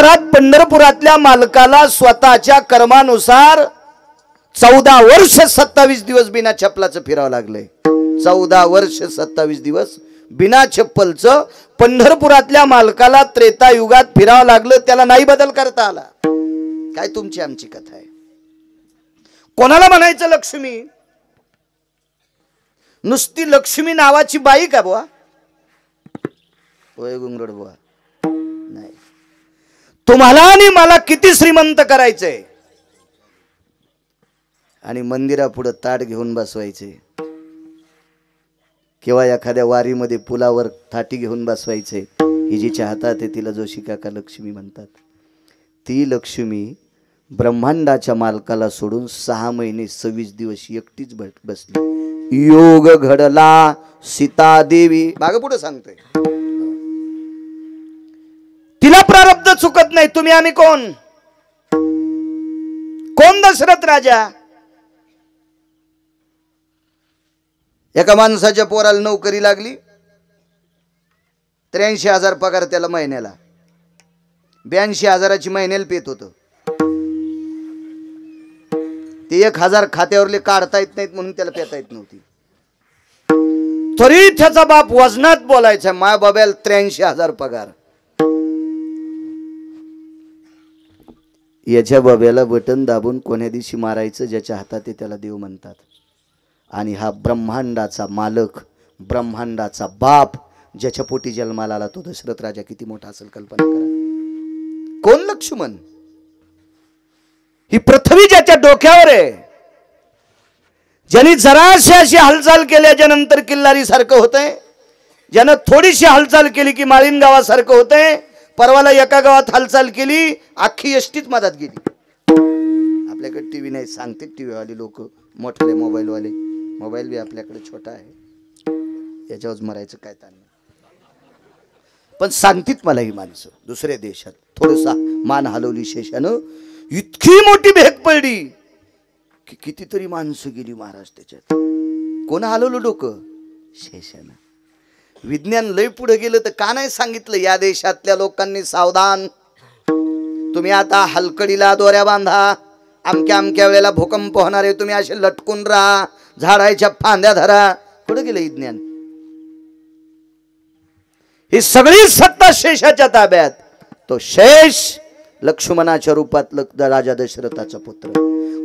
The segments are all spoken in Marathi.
घरात पंढरपुरातल्या मालकाला स्वतःच्या कर्मानुसार 14 वर्ष 27 दिवस बिना चप्पलाचं फिरावं लागलंय. 14 वर्ष 27 दिवस बिना चप्पलचं पंढरपुरातल्या मालकाला त्रेतायुगात फिरावं लागलं. त्याला नाही बदल करता आला. काय तुमची आमची कथा आहे. कोणाला म्हणायचं लक्ष्मी? नुसती लक्ष्मी नावाची बाई का बुवा? होय गुंगरड बुवा. नाही, तुम्हाला आणि मला किती श्रीमंत करायचंय आणि मंदिरापुढे ताट घेऊन बसवायचे किंवा एखाद्या वारीमध्ये पुलावर थाटी घेऊन बसवायचे. ही जिच्या हातात आहे तिला जोशी काका लक्ष्मी म्हणतात. ती लक्ष्मी ब्रह्मांडाच्या मालकाला सोडून 6 महिने 26 दिवस एकटीच बसली. योग घडला सीता देवी. मागे पुढे सांगतोय. तिला प्रारब्ध चुकत नाही. तुम्ही आम्ही कोण? कोण दशरथ राजा? एका माणसाच्या पोराला नोकरी लागली. 83,000 पगार त्याला महिन्याला. 82,000ची महिन्याला पेत होतं. ते 1,000 खात्यावरले काढता येत नाहीत म्हणून त्याला पेता येत नव्हती. तरी त्याचा बाप वजनात बोलायचा. माय बाबाला 83,000 पगार. याच्या बाब्याला बटन दाबून कोण्या दिवशी मारायचं ज्याच्या हातात आहे त्याला देव म्हणतात. आणि हा ब्रह्मांडाचा मालक, ब्रह्मांडाचा बाप, ज्याच्या पोटी जन्माला आला तो दशरथ राजा किती मोठा असेल कल्पना करा. कोण लक्ष्मण? ही पृथ्वी ज्याच्या डोक्यावर आहे, ज्यांनी जराशी अशी हालचाल केल्याच्या नंतर किल्लारी सारखं होतंय, ज्यानं थोडीशी हालचाल केली की माळीन गावासारखं होतंय. परवाला एका गावात हालचाल केली, अख्खी एसटीच मधात गेली. आपल्याकडे टीव्ही नाही, सांगते टीव्ही वाले लोक, मोठे मोबाईल वाले. मोबाईल बी आपल्याकडे छोटा आहे, याच्यावर मरायचं काय ताण नाही. पण सांगतीत मला ही माणसं दुसऱ्या देशात थोडसा मान हलवली शेषानं, इतकी मोठी भेग पडली की कितीतरी माणसं गेली महाराज त्याच्यात. कोण हलवलं डोकं? शेषानं. विज्ञान लय पुढे गेलं तर का नाही सांगितलं या देशातल्या लोकांनी सावधान, तुम्ही आता हलकडीला दोऱ्या बांधा, अमक्या अमक्या वेळेला भूकंप होणार आहे, तुम्ही असे लटकून राहा, झाडाच्या फांद्या धरा. कुठे गेलं विज्ञान? ही सगळी सत्ता शेषाच्या ताब्यात. तो शेष लक्ष्मणाच्या रूपात राजा दशरथाचा पुत्र.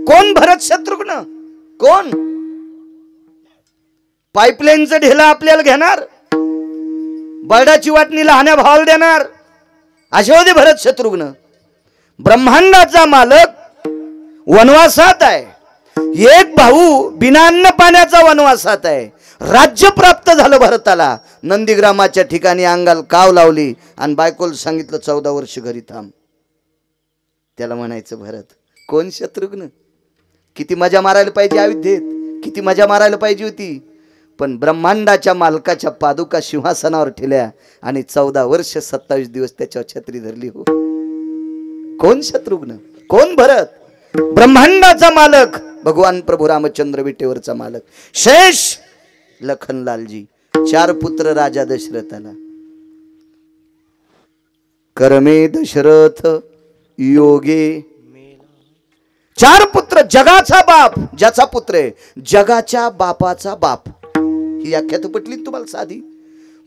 कोण? भरत शत्रुघ्न. कोण? पाईपलाईनचं ढेला आपल्याला घेणार, बर्डाची वाटणी लहान्या भावाला देणार, असे होते भरत शत्रुघ्न. ब्रह्मांडाचा मालक वनवासात आहे. एक भाऊ बिना अन्न पाण्याचा वनवासात आहे. राज्य प्राप्त झालं भरताला. नंदीग्रामाच्या ठिकाणी अंगाला काव लावली आणि बायकोला सांगितलं 14 वर्ष घरी थांब. त्याला म्हणायचं भरत. कोण? शत्रुघ्न. किती मजा मारायला पाहिजे अयोध्येत, किती मजा मारायला पाहिजे होती. पण ब्रह्मांडाच्या मालकाच्या पादुका सिंहासनावर ठेवल्या आणि 14 वर्ष 27 दिवस त्याच्यावर छत्री धरली. हो, कोण शत्रुघ्न? कोण भरत? ब्रह्मांडाचा मालक भगवान प्रभू रामचंद्र विटेवरचा मालक शेष लखनलालजी. 4 पुत्र राजा दशरथाला. कर्मे दशरथ योगे. 4 पुत्र. जगाचा बाप, ज्याचा पुत्र आहे जगाच्या बापाचा बाप. ही व्याख्या तर पटली तुम्हाला साधी.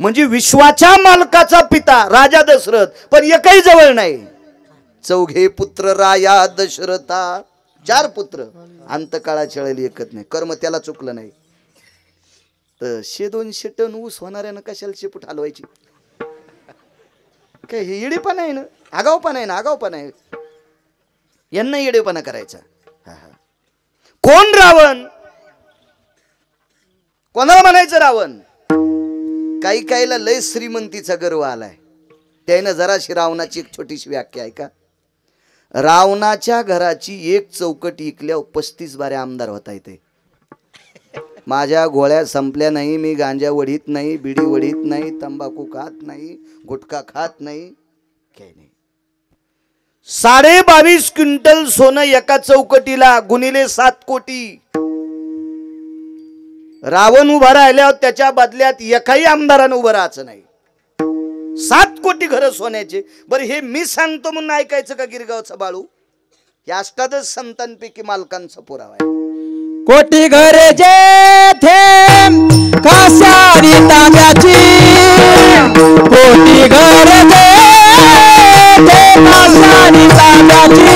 म्हणजे विश्वाच्या मालकाचा पिता राजा दशरथ, पण एकही जवळ नाही. 4 पुत्र राया दशरथा. 4 पुत्र. अंतकाळाच्या वेळेला एकत नाही. कर्म त्याला चुकलं नाही तर 100-200 टन ऊस होणाऱ्यानं कशाला शेपूट हलवायची? काय हे येडेपणा आहे ना, आगावपणा आहे ना, आगावपणा आहे. यांना येडेपणा करायचा. कोण? रावण. कोणाला म्हणायचं रावण? काही काहीला लय श्रीमंतीचा गर्व आलाय. त्यानं जराशी रावणाची एक छोटीशी व्याख्या आहे का. रावणाच्या घराची एक चौकट इकल्यावर 35 बारे आमदार होता येते. माझ्या गोळ्या संपल्या नाही, मी गांजा वडीत नाही, बिडी वडीत नाही, तंबाखू खात नाही, गुटखा खात नाही, काही नाही. 22.5 क्विंटल सोनं एका चौकटीला, गुणिले 7 कोटी. रावण उभा राहिल्यावर त्याच्या बदल्यात एकाही आमदारानं उभं राहायचं नाही. 7 कोटी घरं सोन्याचे. बरं हे मी सांगतो म्हणून ऐकायचं का गिरगावचा बाळू? या अष्टादश संतांपैकी मालकांचा पुरावा आहे. कोटी घरे जेथे काशारी तांब्याची, कोटी घरे जेथे काशारी तांब्याची,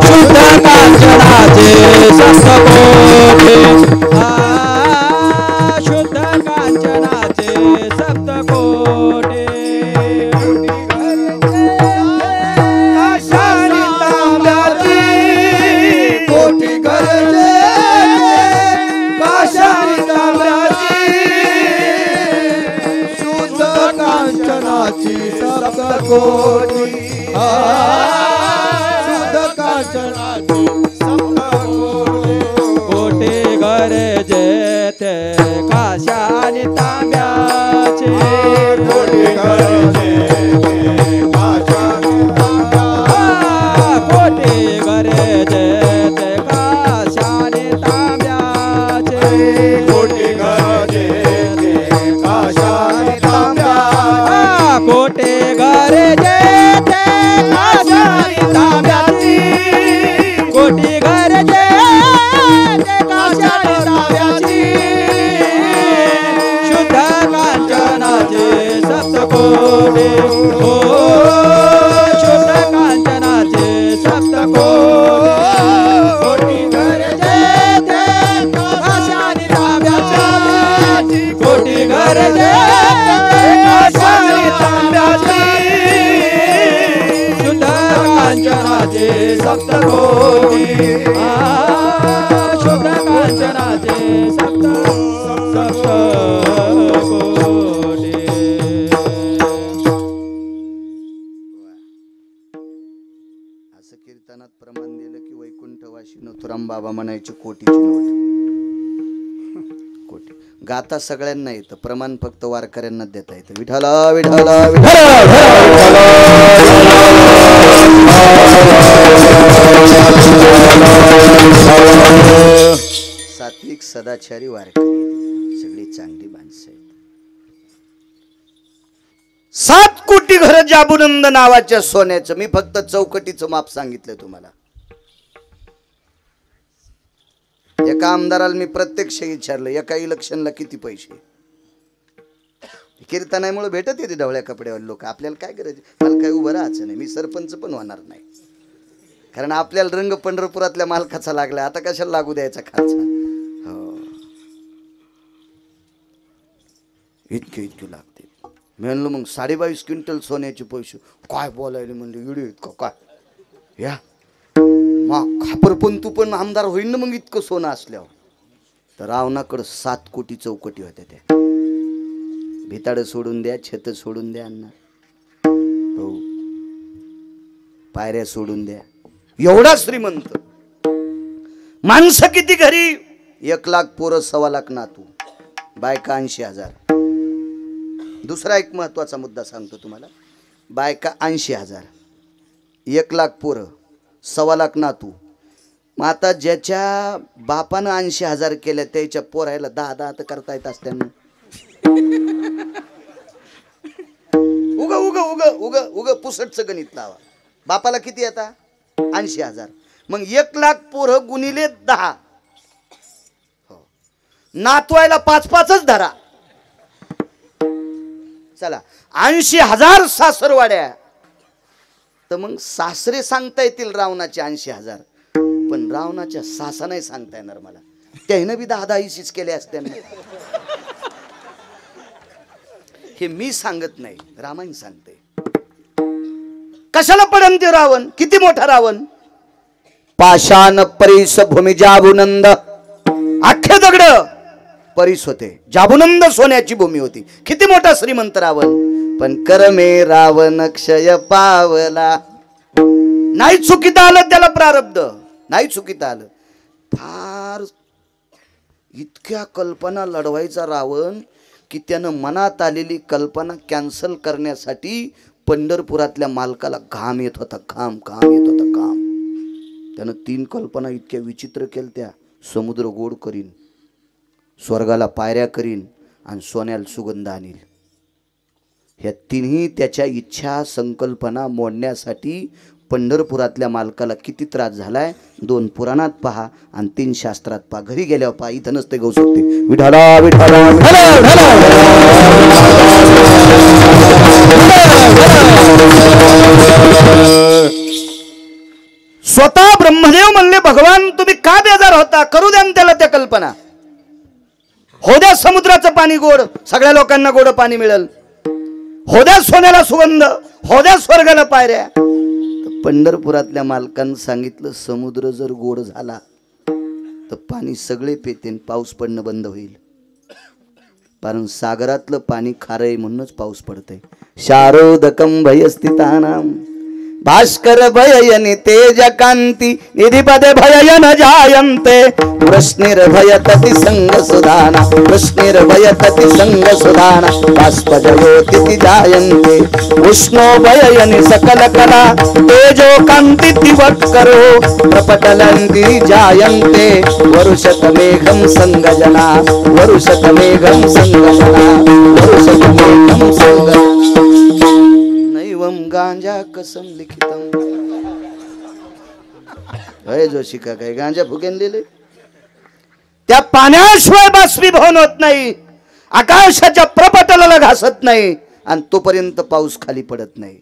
शुद्ध कांचनाचे सप्तकोटी, शुद्ध कांचनाचे सप्तकोटी. कोटी घरे काशारी तांब्याची, शुद्ध कांचनाची सप्तकोटी, शुद्ध कांचनाची सप्तकोटी. कोटी घरे जेथे काशारी तांब्याची, कोटी घरे काशारी तांब्याची, कोटी घरे जेथे काशारी तांब्याची, कोटी घरे काशारी तांब्याची, कोटी घरे जेथे काशारी तांब्याची, कोटी घरे जेथे काशारी तांब्याची, शुद्ध कांचनाचे सप्तकोटी, हो शुद्ध कांचनाचे सप्तकोटी. कोटी घरे जेथे काशारी तांब्याची, कोटी घरे जेथे काशारी तांब्याची, शुद्ध कांचनाचे सप्तकोटी, शुद्ध कांचनाचे सप्तकोटी. असं कीर्तनात प्रमाण दिलं की वैकुंठवासी नथुराम बाबा म्हणायचे कोटीची नोट. कोटी गाता सगळ्यांना येतं, प्रमाण फक्त वारकऱ्यांना देता येतं. विठाला विठाला सात्विक सदाचारी वारकरी सगळी चांगली माणसं आहेत. 7 कोटी घर जाबुनंद नावाच्या सोन्याचं. मी फक्त चौकटीचं माप सांगितलं तुम्हाला. एका आमदाराला मी प्रत्यक्ष विचारलं एका इलेक्शनला किती पैसे. कीर्तनामुळे भेटत येते ढवळ्या कपड्यावर लोक. आपल्याला काय करायचं, मला काय उभं राहायचं नाही, मी सरपंच पण होणार नाही, कारण आपल्याला रंग पंढरपुरातल्या मालकाचा लागला, आता कशाला लागू द्यायचा खालचा. हो इतके लागते. मी म्हणलो मग 22.5 क्विंटल सोन्याचे पैसे काय बोलायले म्हणले, व्हिडिओ इतकं काय या मग खापर पण तू पण आमदार होईल ना मग इतकं सोनं असल्यावर. तर रावणाकडं 7 कोटी चौकटी होत्या त्या. भिताडं सोडून द्या, छत सोडून द्या अण्णा, हो पायऱ्या सोडून द्या, एवढा श्रीमंत माणसं किती घरी. 1 लाख पोरं, 1.25 लाख नातू, बायका 80,000. दुसरा एक महत्वाचा मुद्दा सांगतो तुम्हाला. बायका 80,000, 1 लाख पोरं, 1.25 लाख नातू. मग आता ज्याच्या बापानं 80,000 केल्या त्याच्या पोरायला 10 तर करता येत असत्यांना. उग उग उग उग उग पुसटचं गणित लावा. बापाला किती आता 80,000, मग 1 लाख पोरं गुणिले 10, हो नातवायला 5-5च धरा. चला 80,000 सासरवाड्या. तर मग सासरे सांगता येतील रावणाचे 80,000, पण रावणाच्या सासा नाही सांगता येणार मला. त्यानं बी 10 इशीच केले असते. हे मी सांगत नाही, रामायण सांगते. कशाला पडन ते रावण, किती मोठा रावण. पाषाण परीस भूमी जाबुनंद, अख्खे दगड परीस होते. जाबुनंद सोन्याची भूमी होती. किती मोठा श्रीमंत रावण. पण कर्मे रावण क्षय पावला. नाही चुकीत आलं त्याला प्रारब्ध, नाही चुकीत आलं. फार इतक्या कल्पना लढवायचा रावण की त्यानं मनात आलेली कल्पना कॅन्सल करण्यासाठी पंढरपुरातल्या मालकाला घाम येत होता. घाम येत होता घाम. त्यानं 3 कल्पना इतक्या विचित्र केल्या. समुद्र गोड करीन, स्वर्गाला पायऱ्या करीन आणि सोन्याला सुगंध आणील. ह्या तिन्ही त्याच्या इच्छा संकल्पना मोडण्यासाठी पंढरपुरातल्या मालकाला किती त्रास झालाय 2 पुराणात पहा आणि 3 शास्त्रात पहा. घरी गेल्यावर पहा, इथं नसते गहू सोडते. विठाला विठाला स्वतः ब्रह्मदेव म्हणले भगवान तुम्ही का बेजार होता, करू द्या त्याला त्या कल्पना. हो द्या समुद्राचं पाणी गोड, सगळ्या लोकांना गोड पाणी मिळेल. हो द्या सोन्याला सुगंध, हो द्या स्वर्गाला पायऱ्या. पंढरपुरातल्या मालकानं सांगितलं समुद्र जर गोड झाला तर पाणी सगळे पेतेन, पाऊस पडणं बंद होईल. कारण सागरातलं पाणी खारं आहे म्हणूनच पाऊस पडतंय. शारोदकं भयस्थितानां भास्कर भययनि तेज कांती निधिपदे भययन जायन्ते कृष्णिर्भयतति संग सुधाना कृष्णिर्भयतति संग सुधाना बाष्पजयोति जायन्ते उष्णो भययनि सकल कला तेजो कांति दिवक्करो प्रपटलन्ति जायन्ते वरुषतमेघं संगजना वरुषतमेघं संगजना वरुषतमेघं संगजना नैवं गांजा कसम लिखितम. अय जोशी का काय गांजा फुकेन लिहिले. त्या पाण्याशिवाय बाष्पीभवन होत नाही, आकाशाच्या प्रपटलाला घासत नाही आणि तोपर्यंत पाऊस खाली पडत नाही.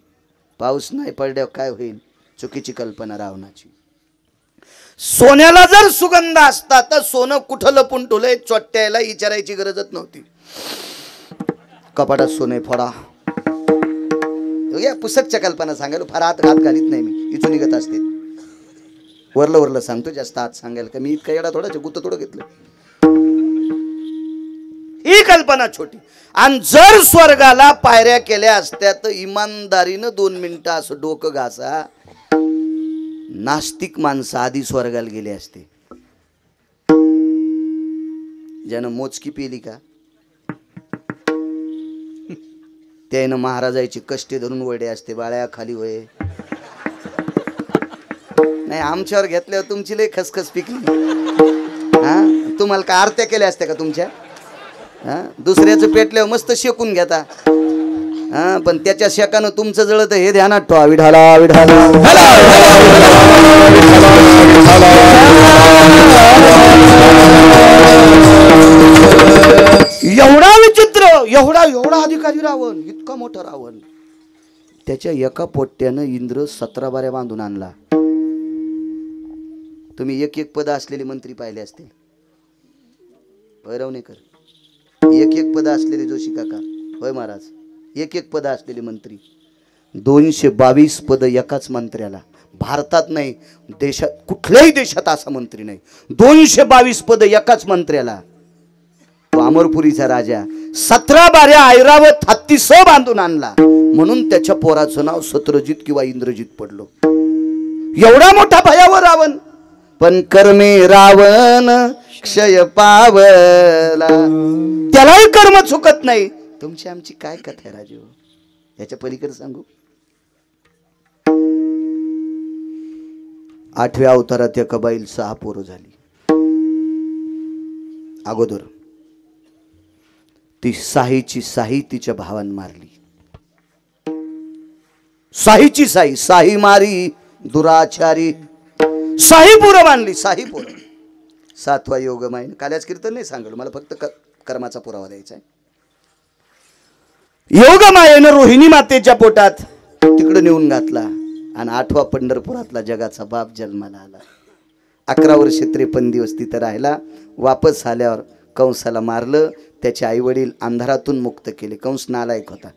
पाऊस नाही पडल्यावर काय होईल, चुकीची कल्पना रावणाची. सोन्याला जर सुगंध असता तर सोनं कुठं लपून ठेवलंय चोट्याला विचारायची गरजच नव्हती. कपाटात सोने फोडा. पुस्तकच्या कल्पना सांगायला फार हात घालीत नाही मी, इथून निघत असते. वरलं वरलं सांगतो, जास्त हात सांगायला का मी इतका येडा थोडा गुत्त थोडं घेतलं. ही कल्पना छोटी. आणि जर स्वर्गाला पायऱ्या केल्या असत्या तर इमानदारीनं 2 मिनिटं असं डोकं घासा, नास्तिक माणसं आधी स्वर्गाला गेले असते. ज्यानं मोजकी पेली का त्यानं महाराजाची कष्टे धरून वडे असते. बाळ्या खाली होय नाही, आमच्यावर घेतल्यावर तुमची लय खसखस पिकली. हा तुम्हाला काय आरत्या केल्या असत्या का तुमच्या? हा दुसऱ्याचं पेटल्यावर मस्त शेकून घेता. हा पण त्याच्या शेकानं तुमचं जळत हे ध्यानात ठेवा. विठाला विठाला एवढा विचित्र, एवढा एवढा अधिकारी रावण, इतका मोठा रावण. त्याच्या एका पोट्यानं इंद्र 17 बाऱ्या बांधून आणला. तुम्ही एक एक पद असलेले मंत्री पाहिले असतील. भैरवणेकर एक एक पद असलेले जोशी काका, होय महाराज, एक एक पद असलेले मंत्री. 222 पद एकाच मंत्र्याला. भारतात नाही, देशात कुठल्याही देशात असा मंत्री नाही. 222 पद एकाच मंत्र्याला. अमरपुरीचा राजा 17 बाऱ्या ऐरावत हत्ती सह बांधून आणला म्हणून त्याच्या पोराचं नाव सत्रजित किंवा इंद्रजित पडलो. एवढा मोठा भयावर रावण. पण कर्मे रावण क्षय पावला, त्यालाही कर्म चुकत नाही. तुमची आमची काय कथा आहे राजू, याच्या पलीकडे सांगू. 8व्या अवतारात एका बाईल 6 पोरं झाली. अगोदर ती साहीची साही तिच्या भावान मारली. साहीची साही, साही मारी दुराचारी. साही पुरं मानली, साही पुरं. 7वा योग माहीन काल्याच कीर्तन नाही सांगलं, मला फक्त कर्माचा पुरावा द्यायचा आहे. योग मायेनं रोहिणी मातेच्या पोटात तिकडे नेऊन घातला आणि 8वा पंढरपुरातला जगाचा बाप जन्माला आला. 11 वर्ष 53 दिवस तिथं राहिला. वापस आल्यावर कंसाला मारलं. त्याचे आईवडील अंधारातून मुक्त केले. कंस नालायक होता,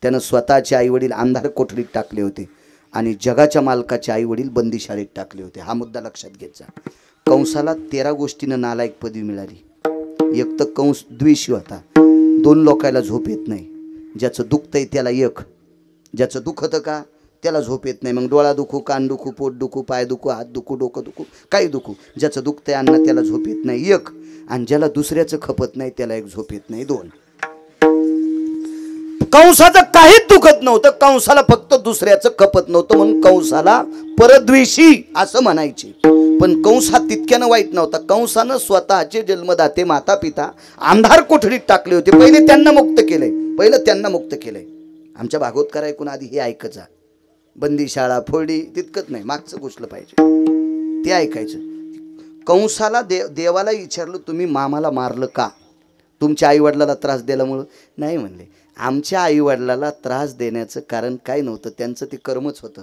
त्यानं स्वतःचे आईवडील अंधार कोठडीत टाकले होते आणि जगाच्या मालकाचे आईवडील बंदीशाळेत टाकले होते. हा मुद्दा लक्षात घ्यायचा. कंसाला 13 गोष्टीनं नालायक पदवी मिळाली. एक तर कंस द्वेषी होता. 2 लोकांना झोप येत नाही. ज्याचं दुखतंय त्याला एक, ज्याचं दुखतं का त्याला झोप येत नाही. मग डोळा दुखू, कान दुखू, पोट दुखू, पाय दुखू, हात दुखू, डोकं दुखू, काही दुखू, ज्याचं दुखतंय अन्न त्याला झोप येत नाही एक, आणि ज्याला दुसऱ्याचं खपत नाही त्याला एक झोप येत नाही 2. कंसाचं काहीच दुखत नव्हतं, कंसाला फक्त दुसऱ्याचं खपत नव्हतं म्हणून कंसाला परद्वेषी असं म्हणायचे. पण कंस हा तितक्यानं वाईट नव्हता. कंसानं स्वतःचे जन्मदाते माता पिता अंधार कोठडीत टाकले होते. पहिले त्यांना मुक्त केले. पहिलं त्यांना मुक्त केलंय. आमच्या भागवतकार ऐकून आधी हे ऐकायचं. बंदी शाळा फोडली तितकंच नाही, मागचं घुसलं पाहिजे ते ऐकायचं. कंसाला देवाला विचारलं तुम्ही मामाला मारलं का? तुमच्या आईवडिलाला त्रास दिल्यामुळं? नाही म्हणले. आमच्या आईवडिलाला त्रास देण्याचं कारण काय नव्हतं, त्यांचं ते कर्मच होतं,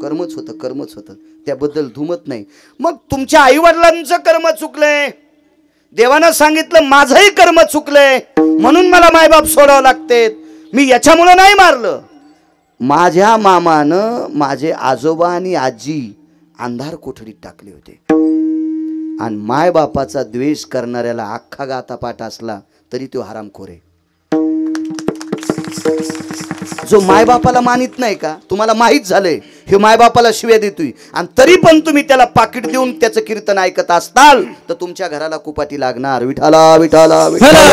कर्मच होतं, कर्मच होतं, त्याबद्दल धुमत नाही. मग तुमच्या आईवडिलांचं कर्म चुकलंय, देवानं सांगितलं माझंही कर्म चुकलंय म्हणून मला मायबाप सोडावं लागते, मी याच्यामुळं नाही मारलं. माझ्या मामानं माझे आजोबा आणि आजी अंधार कोठडीत टाकले होते. आणि मायबापाचा द्वेष करणाऱ्याला अख्खा गातापाठ असला तरी तो हरामखोर आहे. जो मायबापाला मानित नाही का, तुम्हाला माहित झालंय हे मायबापाला शिव्या देतोय आणि तरी पण तुम्ही त्याला पाकिट देऊन त्याचं कीर्तन ऐकत असताल तर तुमच्या घराला कुपाटी लागणार. विठाला विठाला विठाला.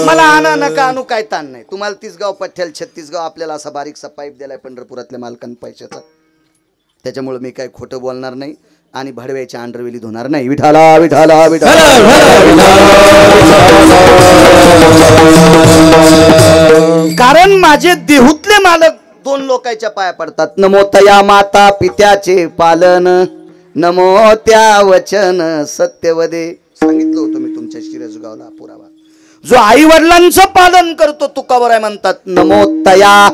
मला आणा नका आणू काय ताण नाही. तुम्हाला 30 गाव पठ्ठ्याल 36 गाव आपल्याला असा बारीकसा पाईप दिलाय पंढरपुरातल्या मालकांनी पैशाचा, त्याच्यामुळे मी काय खोटं बोलणार नाही आणि भडव्याच्या अंडरवेली धुणार नाही. विठाला विठाला विठाला. कारण माझे देहूतले मालक 2 लोकांच्या पाया पडतात. नमो तया माता पित्याचे पालन, नमो त्या वचन सत्यवदे. सांगितलं होतं मी तुमच्या शिरसगावला पुरावा. जो आई वडिलांचं पालन करतो तुकावर आहे म्हणतात नमो तया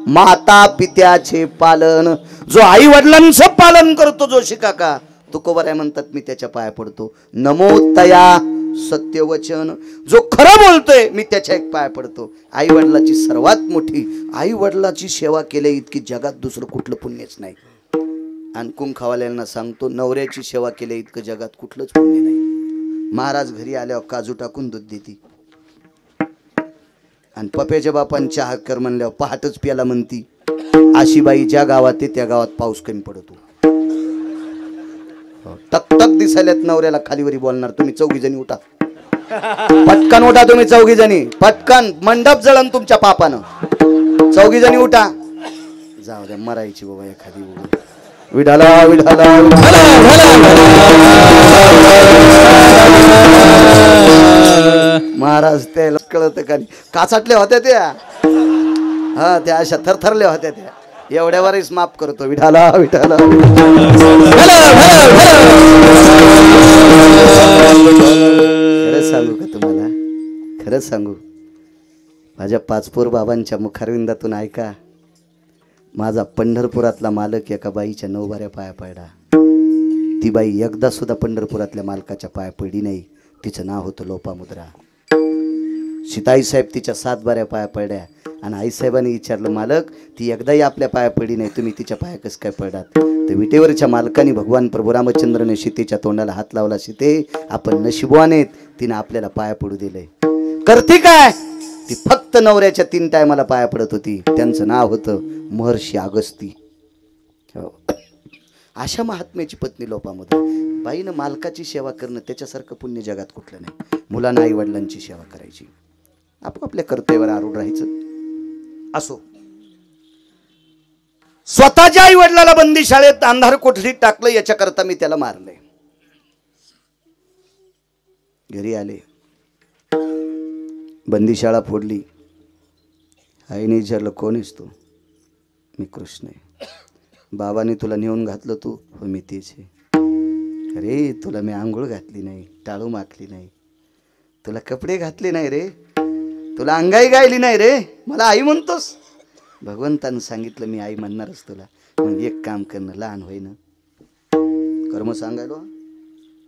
माता पित्याचे पालन. जो आई वडिलांचं पालन करतो जोशी काका तुकोबर आहे म्हणतात मी त्याच्या पाया पडतो. नमो तया सत्यवचन. जो खरं बोलतोय मी त्याच्या एक पाया पडतो. आई वडिलाची सर्वात मोठी, आई वडिलाची सेवा केल्या इतकी जगात दुसरं कुठलं पुण्यच नाही. आणि कुंखावाल्यांना सांगतो नवऱ्याची सेवा केल्या इतकं जगात कुठलंच पुण्य नाही. महाराज घरी आल्यावर काजू टाकून दूध देती आणि पप्याच्या बापान चहा कर म्हणल्यावर पहाटच प्याला म्हणती. अशी बाई ज्या गावात आहे त्या गावात पाऊस कमी पडतो. टक टक दिसायल्यात नवऱ्याला खालीवरी बोलणार. तुम्ही 4 जणी उठा, पटकन उठा, तुम्ही 4 जणी पटकन. मंडप जळण तुमच्या पापानं. 4 जणी उठा. जाऊ द्या मरायची बाबा एखादी. विठाला विठाला. महाराज त्याला कळत का काचाटल्या होत्या त्या, हा त्या अशा थरथरल्या होत्या त्या. एवढ्यावरच माफ करतो. विठाला विठाला. खरंच सांगू का तुम्हाला, खरंच सांगू, माझ्या पाचपूर बाबांच्या मुखारविंदातून ऐका. माझा पंढरपुरातला मालक एका बाईच्या 9 बाऱ्या पाया पडला. ती बाई एकदा सुद्धा पंढरपुरातल्या मालकाच्या पाया पडली नाही. तिचं नाव होतं लोपामुद्रा. सीताई साहेब तिच्या 7 बाऱ्या पाया पडल्या आणि आईसाहेबांनी विचारलं मालक ती एकदाही आपल्या पाया पडली नाही, तुम्ही तिच्या पाया कसं काय पडलात? तर विटेवरच्या मालकाने भगवान प्रभू रामचंद्रने सीतेच्या तोंडाला हात लावला. सीते आपण नशिबवान आहेत, तिने आपल्याला पाया पडू दिलंय. करते काय ती फक्त नवऱ्याच्या 3 टायमाला पाया पडत होती. त्यांचं नाव होतं महर्षी अगस्ती. अशा महात्म्याची पत्नी लोपामुद्रा. बाईनं मालकाची सेवा करणं त्याच्यासारखं पुण्य जगात कुठलं नाही. मुलांना आई वडिलांची सेवा करायची, आपापल्या कर्तव्यावर आरूढ राहायचं. असो, स्वतःच्या आई वडिलाला बंदी शाळेत अंधार कोठडीत टाकलं याच्याकरता मी त्याला मारलंय. घरी आले, बंदी शाळा फोडली. आईने विचारलं कोण आहेस तू? मी कृष्ण आहे. बाबाने तुला नेऊन घातलं तू? हो मी तेच आहे. अरे तुला मी आंघोळ घातली नाही, टाळू माखली नाही, तुला कपडे घातले नाही रे, तुला अंगाई गायली नाही रे, मला आई म्हणतोस? भगवंतानं सांगितलं मी आई म्हणणारच तुला. मग एक काम करणं, लहान होई ना कर्म सांगायलो.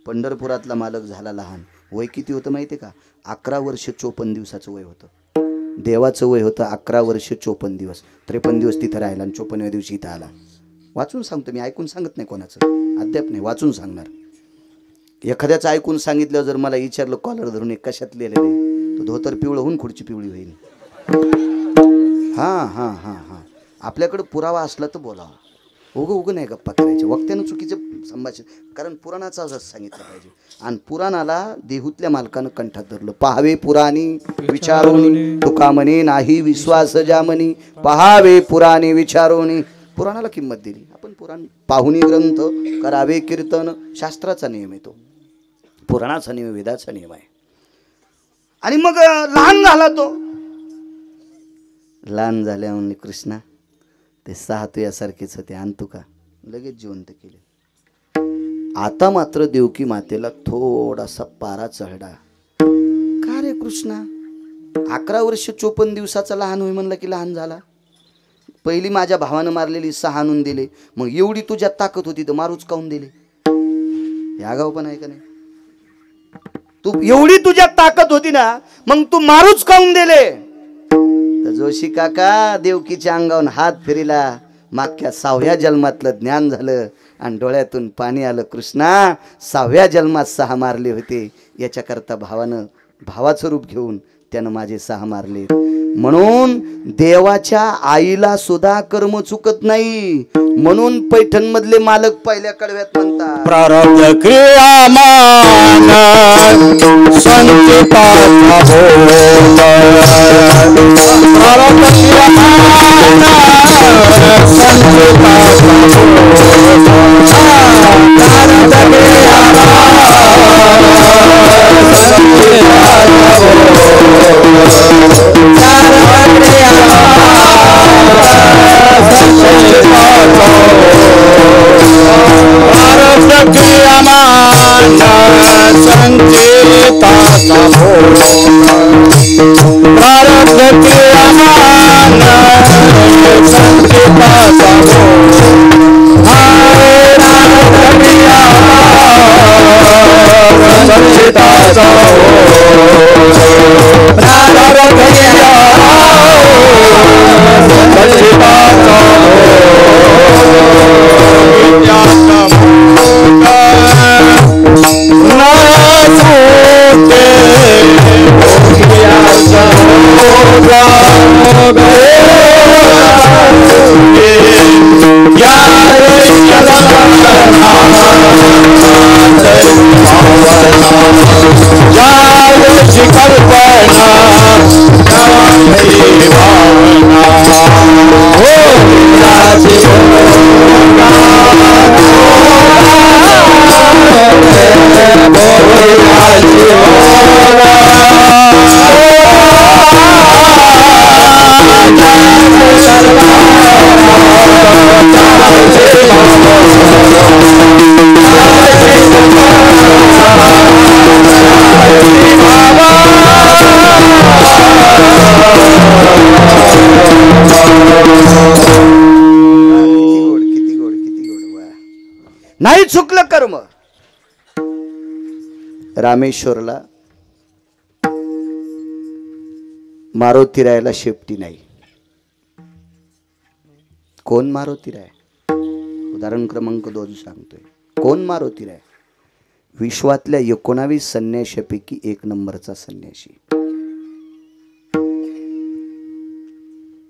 पंढरपुरातला मालक झाला लहान. वय किती होतं माहिती आहे का? 11 वर्ष 54 दिवसाचं वय होतं. देवाचं वय होतं 11 वर्ष 54 दिवस. 53 दिवस तिथं राहिला आणि 54व्या दिवशी इथं आला. वाचून सांगतो मी, ऐकून सांगत नाही कोणाचं, अद्याप नाही, वाचून सांगणार. एखाद्याचं ऐकून सांगितलं जर मला विचारलं कॉलर धरून एक कशात लिहिलेलं तो धोतर पिवळं होऊन खुर्ची पिवळी होईल. हां हां हां हां आपल्याकडं पुरावा असला तर बोलावा. उगं नाही गप्पा करायचे. वक्त्यानं चुकीचं संभाषण, कारण पुराणाचं असं सांगितलं पाहिजे. आणि पुराणाला देहूतल्या मालकानं कंठात धरलं. पहावे पुराणी विचारोनी, तुका म्हणे नाही विश्वास जामनी. पहावे पुराणे विचारोनी. पुराणाला किंमत दिली आपण. पुराण पाहुणी ग्रंथ करावे कीर्तन, शास्त्राचा नियम येतो. पुराणाचा नियम, वेदाचा नियम आहे. आणि मग लहान झाला तो. लहान झाल्या म्हणले कृष्णा ते 6 तुझ्यासारखेच होते, आणतो का? लगेच जिवंत केले. आता मात्र देवकी मातेला थोडासा पारा चढला. का रे कृष्णा, 11 वर्ष 54 दिवसाचा लहान होई म्हणलं की लहान झाला. पहिली माझ्या भावानं मारलेली 6 आणून दिले, मग एवढी तुझ्यात ताकद होती तर मारूच काऊन दिले? या गाव पण आहे का नाही? तू एवढी तुझ्यात ताकद होती ना, मग तू मारूच काऊन दिले? तर जोशी काका देवकीच्या अंगावरून हात फिरिला. मागच्या 6व्या जन्मातलं ज्ञान झालं आणि डोळ्यातून पाणी आलं. कृष्णा 6व्या जन्मात 6 मारले होते, याच्याकरता भावानं भावाचं रूप घेऊन त्यानं माझे 6 मारले. म्हणून देवाच्या आईला सुद्धा कर्म चुकत नाही. म्हणून पैठण मधले मालक पहिल्या कडव्यात म्हणतात, प्रारब्ध क्रियामान संचिताचा भोग. प्रारब्ध क्रियामान संचिताचा भोग. प्रारब्ध नाही चुकलं कर्म. रामेश्वरला मारुतीरायाला शेपटी नाही. कोण मारुतीराय? उदाहरण क्रमांक 2 सांगतोय. कोण मारुतीराय? विश्वातल्या 19 संन्याशापैकी 1 नंबरचा संन्याशी.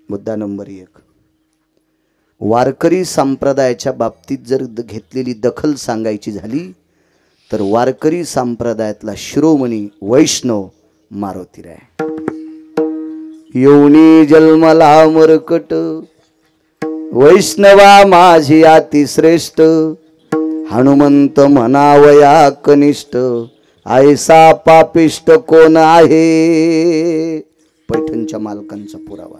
मुद्दा नंबर 1, वारकरी संप्रदायाच्या बाबतीत जर घेतलेली दखल सांगायची झाली तर वारकरी संप्रदायातला शिरोमणी वैष्णव मारुतीराय. योनी जन्मला मरकट वैष्णवा माझी अतिश्रेष्ठ. हनुमंत म्हणावया कनिष्ठ ऐसा पापिष्ट कोण आहे? पैठणच्या मालकांचा पुरावा.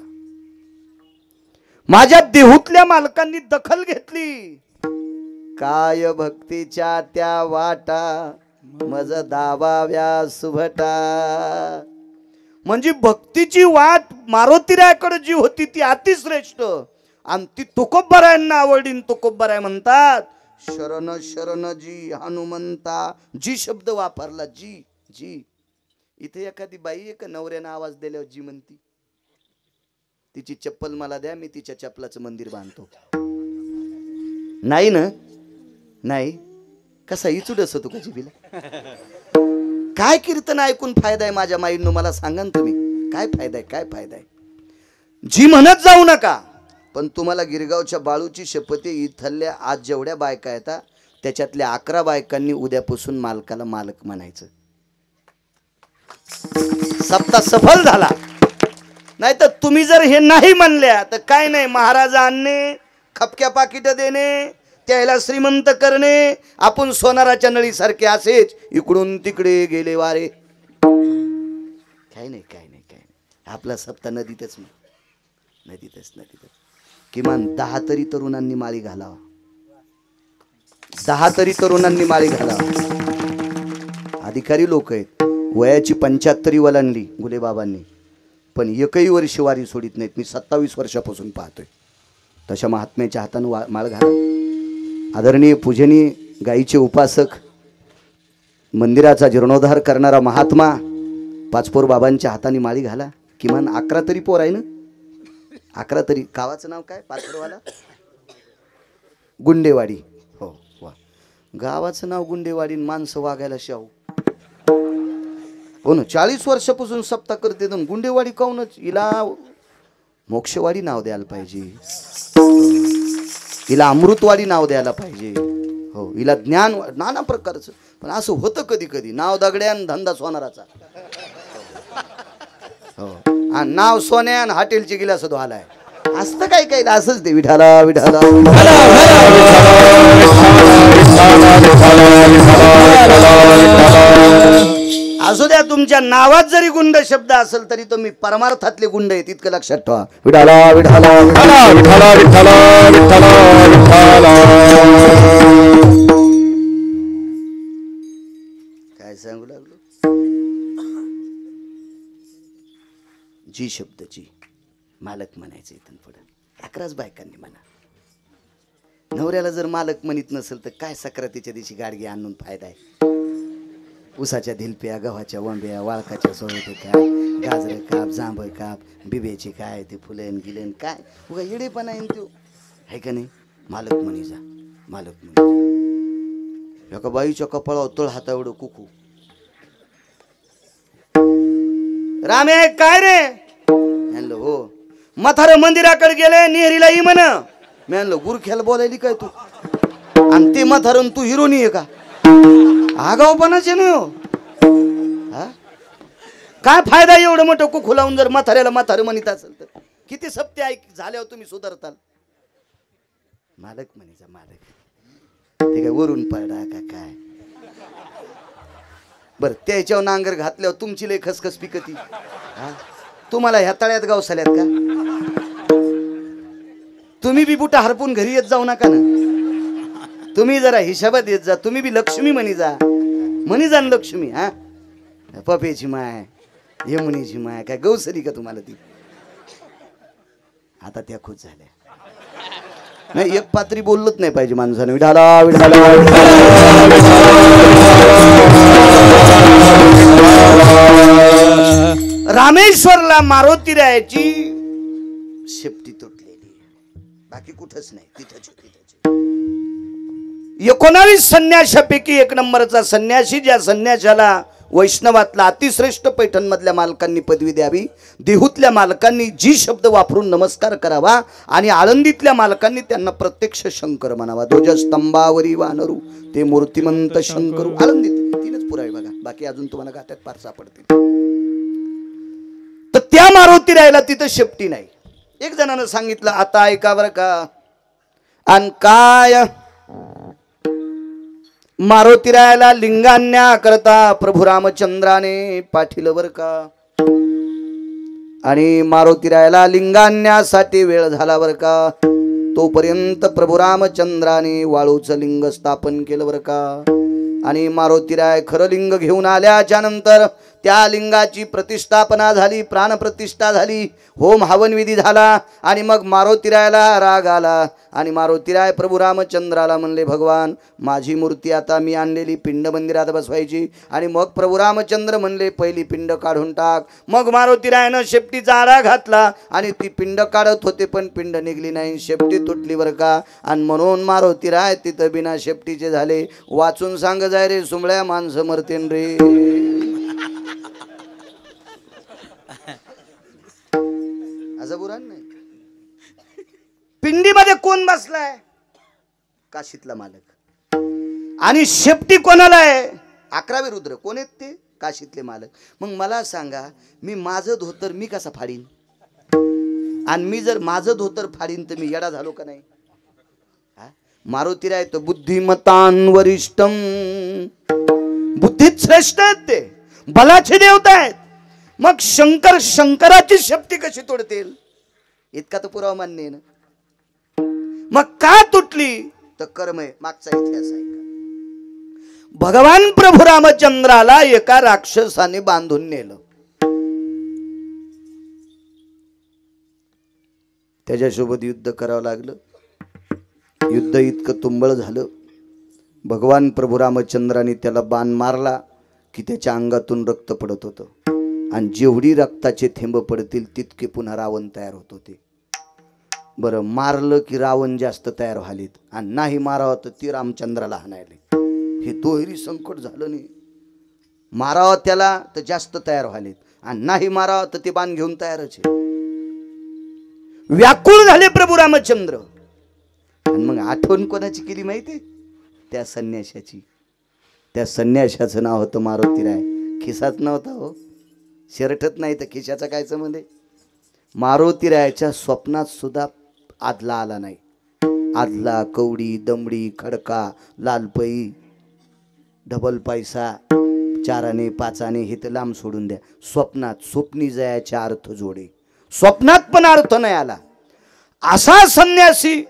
माझ्या देहूतल्या मालकांनी दखल घेतली. काय भक्तीच्या त्या वाटा मज दावा व्यासुभटा. म्हणजे भक्तीची वाट मारुतीरायाकडे जी होती ती अतिश्रेष्ठ आणि ती तुकोबरायांना आवडीन. तुकोबराय म्हणतात शरण शरण जी हनुमंता. जी शब्द वापरला, जी जी. इथे एखादी बाई एक नवऱ्यानं आवाज दिल्यावर जी म्हणती, तिची चप्पल मला द्या, मी तिच्या चप्पलाचं मंदिर बांधतो. नाही ना? नाही. कसा इचुडस होतो का जिबीला? काय कीर्तन ऐकून फायदा आहे माझ्या माईंनो? मला सांगा ना तुम्ही, काय फायदा आहे? काय फायदा आहे? जी म्हणत जाऊ नका. पण तुम्हाला गिरगावच्या बाळूची शपथ आहे, इथल्या आज जेवढ्या बायका आहेत त्याच्यातल्या 11 बायकांनी उद्यापासून मालकाला मालक म्हणायचं. सप्ताह सफल झाला. नाही तर तुम्ही जर हे नाही म्हणल्या तर काय नाही, महाराज आणणे, खपक्या पाकिट देणे, त्याला श्रीमंत करणे, आपण सोनाराच्या नळीसारखे असेच इकडून तिकडे गेले वारे. काय नाही काय नाही काय नाही, आपला सप्ताह नदीतच नदीतच नदीतच. किमान 10 तरी तरुणांनी माळी घालावा, 10 तरी तरुणांनी माळी घालावा. अधिकारी लोक आहेत, वयाची 75 वलांडली गुलेबाबांनी, पण एकही वर्ष वारी सोडित नाहीत. मी 27 वर्षापासून पाहतोय. तशा महात्म्याच्या हातानं माळ घाला. आदरणीय पूजनीय गाईचे उपासक, मंदिराचा जीर्णोद्धार करणारा महात्मा पाचपोर बाबांच्या हाताने माळी घाला. किमान 11 तरी पोर आहे ना, 11 तरी. गावाचं नाव काय पाचपोरवाला? गुंडेवाडी. हो वा, गावाचं नाव गुंडेवाडी, माणसं वागायला शाहू. हो ना, 40 वर्षापासून सप्ताह करते. गुंडेवाडी काऊनच? हिला मोक्षवाडी नाव द्यायला पाहिजे, हिला अमृतवाडी नाव द्यायला पाहिजे. हो, हिला ज्ञान नाना प्रकारचं. पण असं होतं कधी कधी, नाव दगड्यान धंदा सोनाराचा. हो, आणि नाव सोन्यान हॉटेलची गिलास धुवालाय असतं. काय काय असंच ते. विठाला विठाला असू द्या. तुमच्या नावात जरी गुंड शब्द असेल तरी तुम्ही परमार्थातले गुंड आहेत, इतकं लक्षात ठेवा. विठाला विठाला विठाला विठाला विठाला विठाला. काय सांगू लागलो? जी शब्द जी मालक म्हणायचं इथून पुढे. 11च बायकांनी म्हणा. नवऱ्याला जर मालक म्हणत नसेल तर काय सक्रातीच्या दिवशी गाडगी आणून फायदा आहे? उसाच्या धिलप्या, गव्हाच्या वंब्या, वाळकाच्या सोळते, काय गाजर काप, जांभळ काप, बिब्याचे काय ते फुलन गिलन, काय उगा येडेपणा येईन तो, आहे का नाही? मालक म्हणी जा, मालक म्हणी. एका बाईच्या कपाळावर तळ हाता एवढं कुकू. रामे काय रे? म्हणलं हो. म्हातारं मंदिराकडे गेले, नेहरीला ही म्हण. मी म्हणलं गुरख्याला बोलायली काय तू? आणि ते म्हातारं तू हिरोनी आहे का? आगाऊपणाचे नाही हो. काय फायदा एवढं मोठं कुकू लावून जर म्हाताऱ्याला म्हातारं म्हणत असेल तर? किती सप्ते ऐक झाल्यावर तुम्ही सुधारताल? मालक म्हणीचा मालक. ते काय वरून पडा का काय? बर, त्याच्यावर नांगर घातल्यावर तुमची लय खसखस पिकती. तुम्हाला ह्या तळ्यात गावसाल्यात का? तुम्ही बी बुटा हरपून घरी येत जाऊ नका ना. तुम्ही जरा हिशाबात येत जा. तुम्ही बी लक्ष्मी म्हणी जा, म्हणी जा लक्ष्मी. हा, पपेची माय, यमुनीची माय, काय गौसरी का तुम्हाला ती? आता त्या खुश झाल्या. नाही, एक पात्री बोललंच नाही पाहिजे माणसाने. विठाला विठाला रामेश्वरला मारुती रायाची शेपटी तुटलेली, बाकी कुठंच नाही. तिथंच 19 संन्याशापैकी 1 नंबरचा संन्यासी, ज्या संन्याशाला वैष्णवातला अतिश्रेष्ठ पैठण मधल्या मालकांनी पदवी द्यावी, देहूतल्या मालकांनी जी शब्द वापरून नमस्कार करावा, आणि आळंदीतल्या मालकांनी त्यांना प्रत्यक्ष शंकर म्हणावा. ध्वजस्तंभावरी वानरू ते मूर्तिमंत शंकरू. आळंदीत 3च पुरावे बघा, बाकी अजून तुम्हाला गाठ्यात पार सापडतील. तर त्या मारुती राहायला तिथं शेपटी नाही. एक जणानं सांगितलं, आता ऐका बरं का. आणि काय मारुती रायाला लिंगान्या करता प्रभू रामचंद्राने पाठीलं बर का. आणि मारुती रायाला लिंगान्यासाठी वेळ झाला बर का. तोपर्यंत प्रभू रामचंद्राने वाळूचं लिंग स्थापन केलं बर का. आणि मारुती राय खरं लिंग घेऊन आल्याच्या नंतर त्या लिंगाची प्रतिष्ठापना झाली, प्राणप्रतिष्ठा झाली, होम हवन विधी झाला. आणि मग मारुतीरायाला राग आला आणि मारुतीराय प्रभू रामचंद्राला म्हणले, भगवान माझी मूर्ती आता मी आणलेली पिंड मंदिरात बसवायची. आणि मग प्रभू रामचंद्र म्हणले, पहिली पिंड काढून टाक. मग मारुतीरायानं शेपटीचा आळा घातला आणि ती पिंड काढत होते, पण पिंड निघली नाही, शेपटी तुटली बरं का. आणि म्हणून मारुतीराय तिथं बिना शेपटीचे झाले. वाचून सांग जाय रे सुंबळ्या, माणसं मरतेन रे. असं बुरान नाही. पिंडीमध्ये कोण बसलाय? काशीतला मालक. आणि शेपटी कोणाला आहे? 11वे रुद्र. कोण आहेत ते? काशीतले मालक. मग मला सांगा, मी माझं धोतर मी कसा फाडीन? आणि मी जर माझं धोतर फाडीन तर मी येडा झालो का नाही? मारुतीराय तर बुद्धिमतान वरिष्ठम, बुद्धीत श्रेष्ठ आहेत ते, बलाचे देवता आहेत. मग शंकर शंकराची शक्ती कशी तोडतील? इतका तर पुरावा मान्य आहे ना. मग का तुटली? तर कर्म आहे. मागचा इतिहास आहे. भगवान प्रभू रामचंद्राला एका राक्षसाने बांधून नेलं. त्याच्यासोबत युद्ध करावं लागलं. युद्ध इतकं तुंबळ झालं, भगवान प्रभू रामचंद्राने त्याला बाण मारला की त्याच्या अंगातून रक्त पडत होतं. आणि जेवढी रक्ताचे थेंब पडतील तितके पुन्हा रावण तयार होत होते. बरं, मारलं की रावण जास्त तयार व्हालेत, आणि नाही मारावं तर ती रामचंद्राला हाणायले. हे दोहेरी संकट झालं नाही. मारावं त्याला तर जास्त तयार व्हालेत, आणि नाही मारावं तर ते बाण घेऊन तयारच आहे. व्याकुळ झाले प्रभू रामचंद्र. आणि मग आठवण कोणाची केली माहिती? त्या संन्याशाची. त्या संन्याशाचं नाव होतं मारुतीराय. खिसाच नव्हता हो, शर्टच नाही तर खिशाचा काय संबंध आहे? मारुतीरायाच्या स्वप्नात सुद्धा आदला आला नाही. आदला, कवडी, दमडी, खडका, लालपई, डबल पैसा, चाराने पाचाने हे तर लांब सोडून द्या. स्वप्नात स्वप्नी जयाच्या अर्थ जोडे, स्वप्नात पण अर्थ नाही आला. असा संन्यासी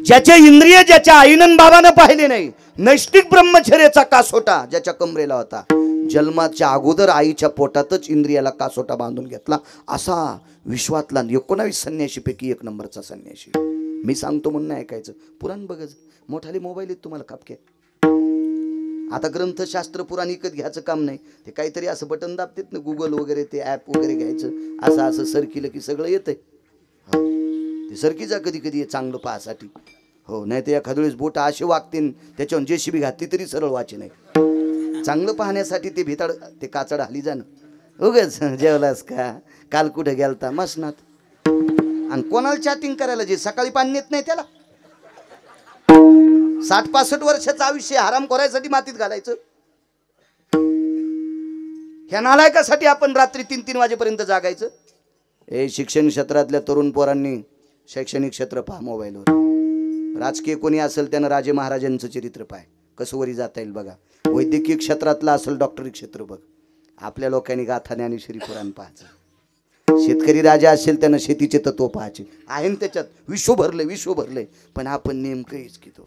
ज्याचे इंद्रिय ज्याच्या आईनं बाबानं पाहिले नाही, नैष्टिक ब्रह्मचर्याचा कासोटा ज्याच्या कमरेला होता, जन्माच्या अगोदर आईच्या पोटातच इंद्रियाला कासोटा बांधून घेतला, असा विश्वातला 19 संन्याशीपैकी 1 नंबरचा संन्याशी. मी सांगतो म्हणून ऐकायचं. पुराण बघायचं. मोठाले मोबाईल आहेत तुम्हाला खापके. आता ग्रंथशास्त्र पुराण विकत घ्यायचं काम नाही. ते काहीतरी असं बटन दाबतात ना, गुगल वगैरे, ते ॲप वगैरे घ्यायचं. असं असं सरकिलं की सगळं येतंय. ते सरकीचा कधी कधी चांगलं पाहासाठी. हो, नाही तर एखाद्या वेळेस बोट असे वागतील त्याच्यावर JCB घातली तरी सरळ वाचे नाही. चांगलं पाहण्यासाठी ते भिताड, ते काचड हली जाणं. उगाच जेवलास का, काल कुठे गेलता, मसनात. आणि कोणाला चॅटिंग करायला जे सकाळी पाणी येत नाही त्याला? 60-65 वर्षाचं आयुष्य हराम करायसाठी मातीत घालायचं? ह्या नालायकासाठी आपण रात्री 3-3 वाजेपर्यंत जागायचं? हे शिक्षण क्षेत्रातल्या तरुण पोरांनी शैक्षणिक क्षेत्र पहा मोबाईलवर. राजकीय कोणी असेल त्यानं राजे महाराजांचं चरित्र पाय, कसं वरी जाता येईल बघा. वैद्यकीय क्षेत्रातला असेल डॉक्टरी क्षेत्र बघ. आपल्या लोकांनी गाथा ज्ञानेश्वरी पुराण पाहायचं. शेतकरी राजा असेल त्यानं शेतीचे तत्व पाहायचे. आहे त्याच्यात विश्व भरले. पण आपण नेमकं हिचकितो.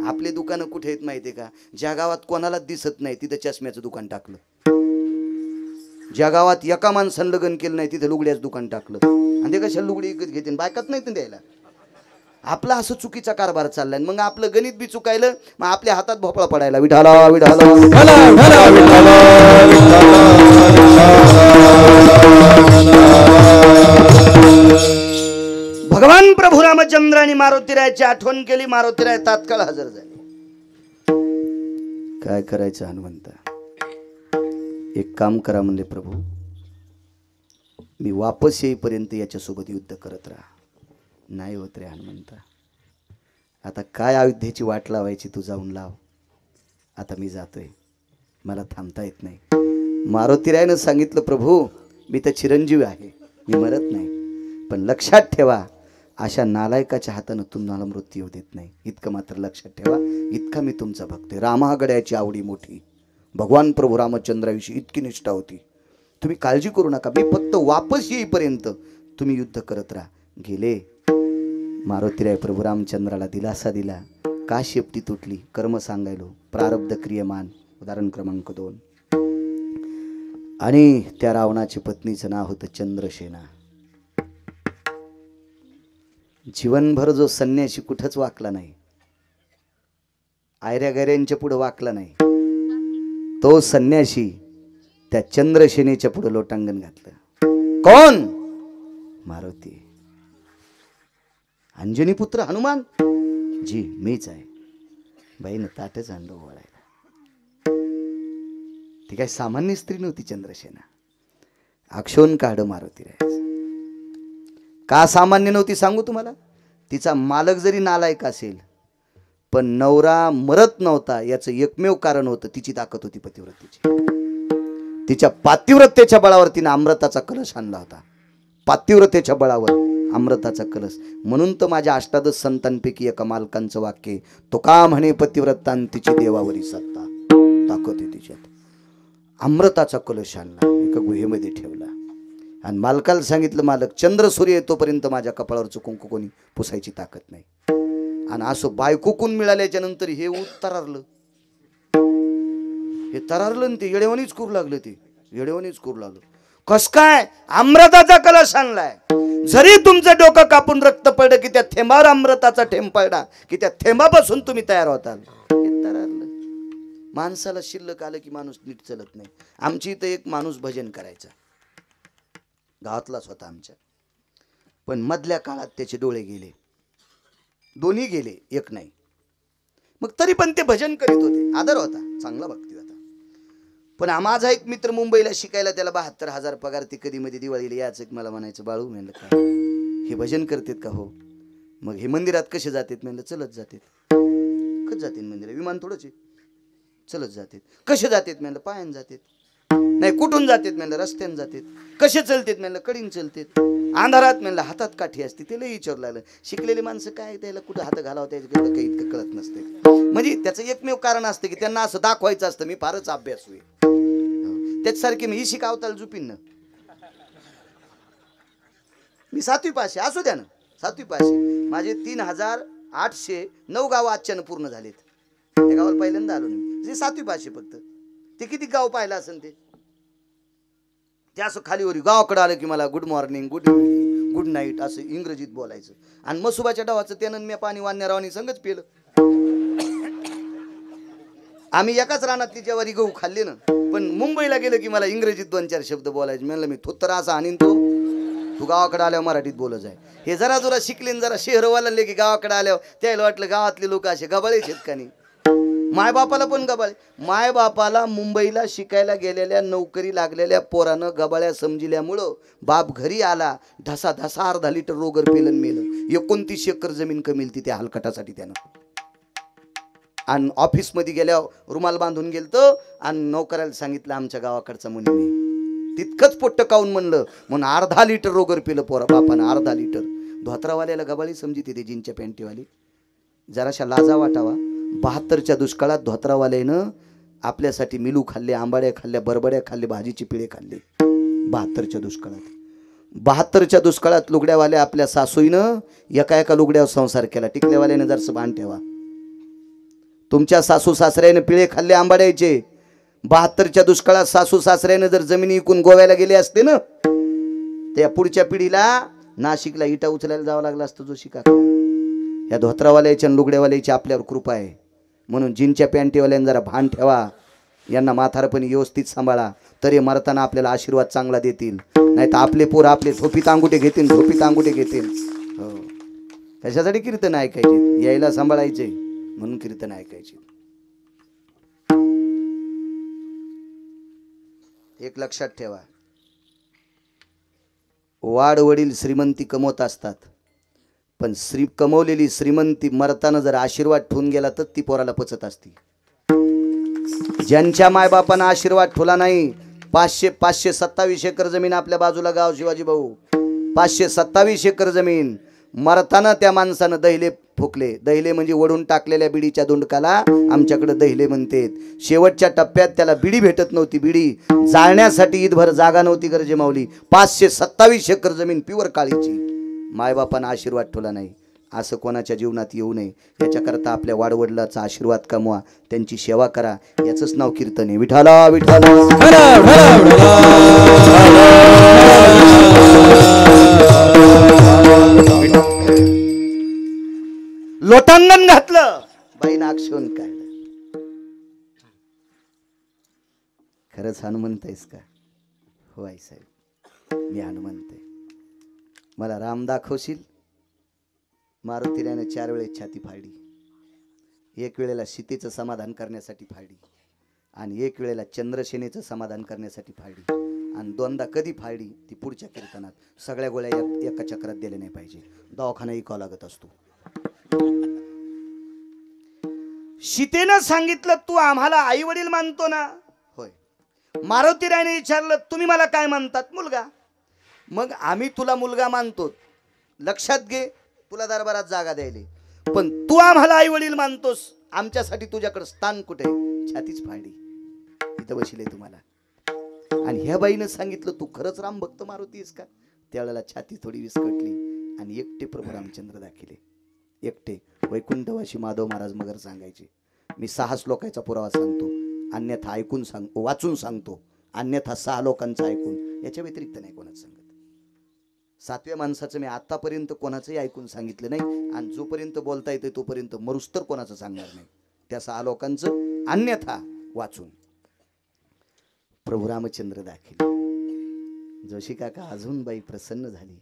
आपले दुकानं कुठे आहेत माहिती आहे का? ज्या गावात कोणालाच दिसत नाही तिथं चष्म्याचं दुकान टाकलं. ज्या गावात एका माणसानं लग्न केलं नाही तिथं लुगड्याचं दुकान टाकलं. आणि ते कशा लुगडी विकत घेते, बायकात नाही द्यायला. आपला असं चुकीचा कारभार चाललाय. मग आपलं गणित बी चुकायलं, मग आपल्या हातात भोपळा पडायला. विठाला विठाला भगवान प्रभू रामचंद्राने मारुतीरायाची आठवण केली. मारुतीराय तात्काळ हजर झाले. काय करायचं हनुमंता? एक काम करा म्हणले प्रभू, मी वापस येईपर्यंत याच्यासोबत युद्ध करत राहा. नाही होत रे हनुमंता, आता काय अयोध्येची वाट लावायची, तू जाऊन लाव. आता मी जातोय, मला थांबता येत नाही. मारुतीरायानं सांगितलं, प्रभू मी तर चिरंजीव आहे, मी मरत नाही, पण लक्षात ठेवा अशा नालायकाच्या हातानं तुम्हाला मृत्यू येऊ देत नाही. इतकं मात्र लक्षात ठेवा, इतका मी तुमचा भक्त आहे. रामागड्याची आवडी मोठी, भगवान प्रभू रामचंद्राविषयी इतकी निष्ठा होती. तुम्ही काळजी करू नका, मी फक्त वापस येईपर्यंत तुम्ही युद्ध करत राहा. गेले. मारुतीराय प्रभू रामचंद्राला दिलासा दिला. का शेपटी तुटली? कर्म सांगायलो, प्रारब्ध क्रियमान. उदाहरण क्रमांक 2. आणि त्या रावणाच्या पत्नीचं नाव होतं चंद्रसेना. जीवनभर जो संन्यासी कुठंच वाकला नाही, आयऱ्या गैऱ्यांच्या पुढे वाकला नाही, तो संन्यासी त्या चंद्रसेनेच्या पुढे लोटांगण घातलं. कोण? मारुती. अंजनी पुत्र हनुमान जी मीच आहे. बाईनं ताटच आणलं ओवाळायला. ती काय सामान्य स्त्री नव्हती चंद्रसेना. अक्षोन काढ मारुतीराय. का सामान्य नव्हती सांगू तुम्हाला? तिचा मालक जरी नालायक असेल पण नवरा मरत नव्हता याचं एकमेव कारण होतं तिची ताकद होती पतिव्रतेची. तिच्या पातिव्रतेच्या बळावर तिने अमृताचा कलश आणला होता. पातिव्रतेच्या बळावर अमृताचा कलश. म्हणून तर माझ्या अष्टादश संतांपैकी एका मालकांचं वाक्य आहे, तो का म्हणे पतिव्रतांतीची देवावरी सत्ता, ताकद आहे तिच्यात. अमृताचा कलश आणला, एका गुहेमध्ये ठेवला आणि मालकाला सांगितलं, मालक चंद्र सूर्य येतोपर्यंत माझ्या कपाळावरचं कुंकू कोणी पुसायची ताकद नाही. आणि असं बायकोकून मिळाल्याच्या नंतर हे तरारलं, हे तरारलं ते येडेवानीच करू लागलं, ते येडेवानीच करू लागलं. कस काय? अमृताचा कलश आणलाय. जरी तुमचं डोकं कापून रक्त पडलं की त्या थेंबावर अमृताचा थेंब पडला की त्या थेंबापासून तुम्ही तयार होताल. हे तरारलं. माणसाला शिल्लक आलं की माणूस नीट चलत नाही. आमची इथं एक माणूस भजन करायचा, गावातलाच होता आमच्या, पण मधल्या काळात त्याचे डोळे गेले, दोन्ही गेले, एक नाही. मग तरी पण ते भजन करीत होते, आदर होता, चांगला भक्ती होता. पण माझा एक मित्र मुंबईला शिकायला, त्याला 72,000 पगार, ते कधी मध्ये दिवाळीला याच एक मला म्हणायचं, बाळू म्हणलं काय हे भजन करतात का? हो. मग हे मंदिरात कसे जातात? म्हणलं चलत जातात. कच जातील मंदिरात? विमान थोडंच आहे, चलत जातात. कसे जातात? म्हणलं पायान जातात. नाही कुठून जातात? म्हणलं रस्त्याने जातात. कसे चलतात? म्हणलं कडीन चलतात. अंधारात? म्हणलं हातात काठी असते. त्याला विचारू लागलं, शिकलेली माणसं काय त्याला कुठं हात घालावं त्याच्याकडे काही इतकं कळत नसते. म्हणजे त्याचं एकमेव कारण असतं की त्यांना असं दाखवायचं असतं, मी फारच अभ्यास होईल. त्याच्यासारखे मी शिकावताल जुपिन, मी 7वी पाशी असू द्या ना, 7वी पाशी. माझे 3,809 गाव आजच्यानं पूर्ण झालेत. त्या गावाला पहिल्यांदा आलो मी, 7वी पाशी. फक्त ते किती गाव पाहिलं असेल ते असं खालीवर गावाकडे आलं की मला good morning, good evening, good night असं इंग्रजीत बोलायचं. आणि मसुबाच्या डावाचं त्यानं मी पाणी वान्यारावानी संगच पिलं. आम्ही एकाच रानातली ज्वारी गहू खाल्ले ना, पण मुंबईला गेलं की मला इंग्रजीत 2-4 शब्द बोलायचे. म्हणलं मी थोत्तर असा आणीन तू गावाकडे आल्यावर मराठीत बोलत आहे. हे जरा जरा शिकले, जरा शहरवाले की गावाकडे आल्यावर त्याला वाटलं गावातले लोक असे गबाळे आहेत का नाही. मायबापाला पण गबाळे. मायबापाला मुंबईला शिकायला गेलेल्या नोकरी लागलेल्या पोरानं गबाळ्या समजिल्यामुळं बाप घरी आला, ढसा ढसा अर्धा लिटर रोगर पेलन मेलं. 29 एकर जमीन कमीलती त्या हलकटासाठी त्यानं. आणि ऑफिसमध्ये गेल्यावर रुमाल बांधून गेलतं आणि नोकराला सांगितलं आमच्या गावाकडचा मुनी मी. तितकंच पोट्ट काऊन म्हणलं, म्हणून अर्धा लिटर रोगर पिलं पोरा बापानं, अर्धा लिटर. धोत्रावाल्याला गबाळी समजिते ते जीनच्या पॅन्टीवाली. जराशा लाजा वाटावा. 72च्या दुष्काळात धोत्रावाल्यानं आपल्यासाठी मिलू खाल्ले, आंबाड्या खाल्ल्या, बरबड्या खाल्ले, भाजीची पिळे खाल्ले. 72च्या दुष्काळात लुगड्यावाल्या आपल्या सासूईनं एका लुगड्यावर संसार केला. टिकल्यावाल्यानं जरसं भान ठेवा. तुमच्या सासू सासऱ्याने पिळे खाल्ले आंबाड्याचे. 72च्या दुष्काळात सासू सासऱ्याने जर जमिनी विकून गोव्याला गेले असते ना, त्या पुढच्या पिढीला नाशिकला इटा उचलायला जावं लागलं असतं. जो शिका या धोत्रावाल्याच्या लुगड्यावाल्याची आपल्यावर कृपा आहे. म्हणून जीनच्या पॅन्टीवाल्याने जरा भान ठेवा. यांना म्हातारपणी व्यवस्थित सांभाळा, तरी मरताना आपल्याला आशीर्वाद चांगला देतील. नाही तर आपले पोर आपले झोपीत अंगुठे घेतील, झोपीत अंगुठे घेतील. हो, कशासाठी कीर्तन ऐकायचे? यायला सांभाळायचे म्हणून कीर्तन ऐकायचे. एक लक्षात ठेवा, वाडवडील श्रीमंती कमवत असतात, पण कमवलेली श्रीमंती मरताना जर आशीर्वाद ठेवून गेला तर ती पोराला पचत असती. ज्यांच्या मायबापानं आशीर्वाद ठेवला नाही, 527 एकर जमीन आपल्या बाजूला गाव शिवाजी भाऊ, 527 एकर जमीन. मरताना त्या माणसानं दहिले फुकले. दहिले म्हणजे वडून टाकलेल्या बिडीच्या दोंडकाला आमच्याकडे दहिले म्हणतात. शेवटच्या टप्प्यात त्याला बिडी भेटत नव्हती. बिडी जाळण्यासाठी ईदभर जागा नव्हती गरजे माऊली. 527 एकर जमीन प्युअर काळीची. मायबापानं आशीर्वाद ठेवला नाही, असं कोणाच्या जीवनात येऊ नये याच्याकरता आपल्या वाडवडिलाचा आशीर्वाद कमवा, त्यांची सेवा करा. याचंच नाव कीर्तन आहे. विठाला विठाला लोटांगण घातलं, बाईनं आक्षेपण काढलं. खरंच हनुमंत आहेस का? हो आई साहेब, मी हनुमंत आहे. मला राम दाखवशील? मारुतीने 4 वेळेस छाती फाडली. एक वेळेला सीतेचं समाधान करण्यासाठी फाडली, आणि एक वेळेला चंद्रसेनेचं समाधान करण्यासाठी फाडली, आणि 2दा कधी फाडली ती पुढच्या कीर्तनात. सगळ्या गोळ्या एका चक्रात दिल्या नाही पाहिजे, दवाखाना इकावा लागत असतो. सीतेनं सांगितलं तू आम्हाला आई वडील मानतो ना? होय. मारुतीरायाने विचारलं तुम्ही मला काय मानतात? मुलगा. मग आम्ही तुला मुलगा मानतो, लक्षात घे, तुला दरबारात जागा द्यायली, पण तू आम्हाला आई वडील मानतोस, आमच्यासाठी तुझ्याकडे स्थान कुठे? छातीच फाडली, इथं बसले तुम्हाला. आणि ह्या बाईनं सांगितलं तू खरंच राम भक्त मारुती आहेस का? त्यावेळेला छाती थोडी विस्कटली आणि एकटे प्रभू रामचंद्र दाखिले. एकटे वैकुंठवासी माधव महाराज मगर सांगायचे, मी 6 श्लोकाचा पुरावा सांगतो, अन्यथा ऐकून वाचून सांगतो, अन्यथा 6 लोकांचं ऐकून, याच्या व्यतिरिक्त नाही कोणाचं सांगत. 7व्या माणसाचं मी आतापर्यंत कोणाचंही ऐकून सांगितलं नाही, आणि जोपर्यंत बोलता येते तोपर्यंत मरुस्तर कोणाचं सांगणार नाही. त्या 6 लोकांचं अन्यथा वाचून प्रभू रामचंद्र दाखिले. जोशी काका अजून बाई प्रसन्न झाली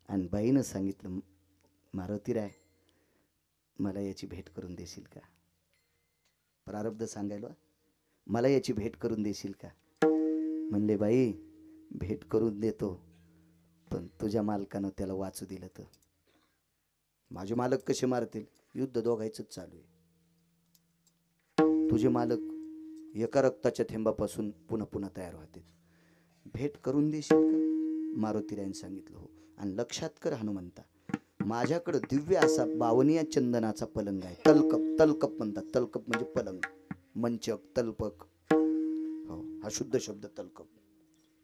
आणि बाईनं सांगितलं, मारुतीराय मला याची भेट करून देशील का? प्रारब्ध सांगायला, मला याची भेट करून देशील का? म्हणले, बाई भेट करून देतो, पण तुझ्या मालकानं त्याला वाचू दिलं तर? माझे मालक कसे मारतील? युद्ध दोघायचंच चालू आहे. तुझे मालक एका रक्ताच्या थेंबापासून पुन्हा पुन्हा तयार होते. भेट करून देशील का? मारुतीरायने सांगितलं, हो. आणि लक्षात कर हनुमंता, माझ्याकडे दिव्य असा 52 चंदनाचा पलंग आहे. तलकप, तलकप म्हणतात, तलकप म्हणजे पलंग, मंचक, तलपक, हो हा शुद्ध शब्द तलकप.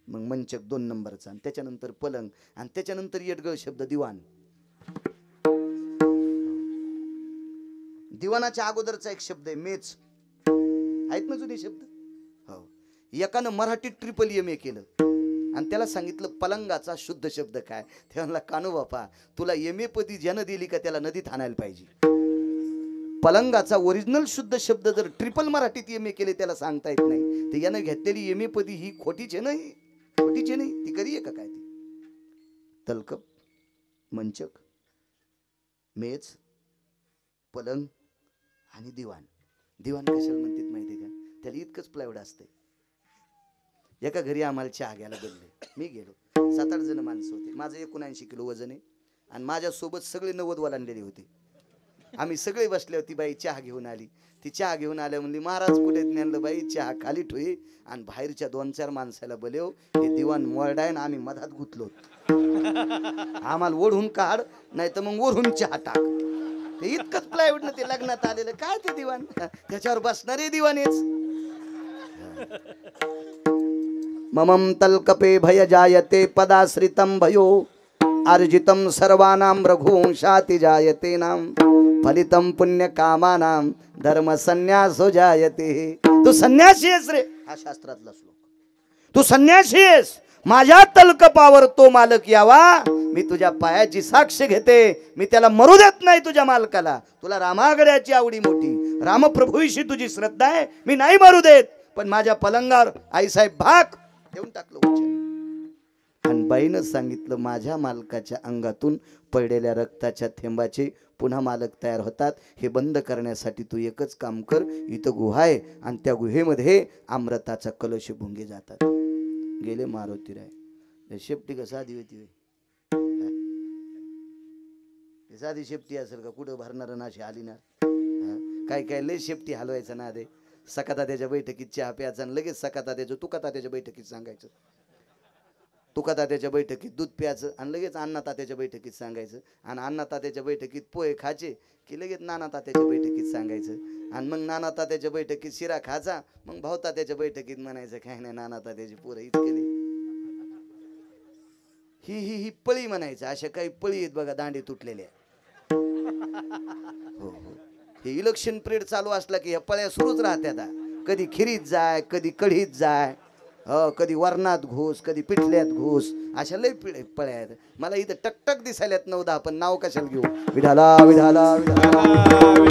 मग मंचक 2 नंबरचा, आणि त्याच्यानंतर पलंग, आणि त्याच्यानंतर येडगळ शब्द दिवाण. दिवाणाच्या अगोदरचा एक शब्द आहे मेच, आहेत ना जुने शब्द. हो, एकानं मराठीत MA केलं आणि त्याला सांगितलं पलंगाचा शुद्ध शब्द काय. ते म्हणला, कानू बापा तुला MA पदी ज्यानं दिली का त्याला नदीत आणायला पाहिजे. पलंगाचा ओरिजिनल शुद्ध शब्द जर ट्रिपल मराठीत MA केले त्याला सांगता येत नाही, तर यानं घेतलेली MA पदी ही खोटीचे नाही, खोटीचे नाही, ती कधी आहे का काय? ती तलकप, मंचक, मेज, पलंग आणि दिवाण. दिवाण कशाला म्हणतात माहिती का? त्याला इतकंच प्लायवूड असते. एका घरी आम्हाला चहा घ्यायला बोलले, मी गेलो. 7-8 जण माणसं होते, माझं 79 किलो वजन आहे आणि माझ्यासोबत सगळे 90 वालांडलेले होते. आम्ही सगळे बसले होती. बाई चहा घेऊन आली, ती चहा घेऊन आल्या म्हणली, महाराज कुठे नेलं? बाई चहा खाली ठेवी आणि बाहेरच्या 2-4 माणसाला बोलव, हे दिवाण मोरडाय ना आम्ही मधात गुतलो, आम्हाला ओढून काढ नाही तर मग ओढून चहा टाक. ते इतकंच प्लायवूड ना ते लग्नात आलेलं काय ते दिवाण, त्याच्यावर बसणारे दिवाणेच. ममं तलकपे भय जायते पदाश्रितं भयो अर्जितं सर्वानां रघुवंशाति जायते नाम फलितं पुण्य कामानां धर्म संन्यासो जायते. तू संन्यासी आहेस रे, हा शास्त्रातला श्लोक. तू संन्यासी आहेस, माझ्या तलकपावर तो मालक यावा, मी तुझ्या पायाची साक्ष घेते, मी त्याला मरू देत नाही तुझ्या मालकाला. तुला रामागड्याची आवडी मोठी, रामप्रभूविषयी तुझी श्रद्धा आहे, मी नाही मरू देत, पण माझ्या पलंगावर आईसाहेब भाग देऊन टाकलं वचन. आणि बाईनं सांगितलं, माझ्या मालकाच्या अंगातून पडलेल्या रक्ताच्या थेंबाचे पुन्हा मालक तयार होतात. हे बंद करण्यासाठी तू एकच काम कर, इथं गुहा आहे आणि त्या गुहेमध्ये अमृताचा कलश भुंगे जातात. गेले मारुतीराय. शेपटी का साधी होती? साधी शेपटी असेल का? कुठं भरणार नाशी आली ना? काय काय लय शेपटी हलवायचं ना दे. सकातात्याच्या बैठकीत चहा प्यायचा आणि लगेच सकातात्याचं तुकातात्याच्या बैठकीत सांगायचं, तुकातात्याच्या बैठकीत दूध प्यायचं आणि लगेच अण्णा तात्याच्या बैठकीत सांगायचं, आणि अण्णा तात्याच्या बैठकीत पोहे खायचे की लगेच नाना तात्याच्या बैठकीत सांगायचं, आणि मग नाना तात्याच्या बैठकीत शिरा खायचा, मग भाऊ तात्याच्या बैठकीत म्हणायचं काय नाही नाना तात्याची पोरं इतकेली. ही ही ही पळी म्हणायचं. अशा काही पळी आहेत बघा दांडे तुटलेल्या. हो हो, हे इलेक्शन पिरियड चालू असला की ह्या पळ्या सुरूच राहत्या. कधी खिरीत जाय, कधी कढीत जाय, कधी वरणात घुस, कधी पिठल्यात घुस, अशा लय पळ्या आहेत. मला इथं टकटक दिसायल्यात 9-10, पण नाव कशाला घेऊ? विढाला विढाला विढाला.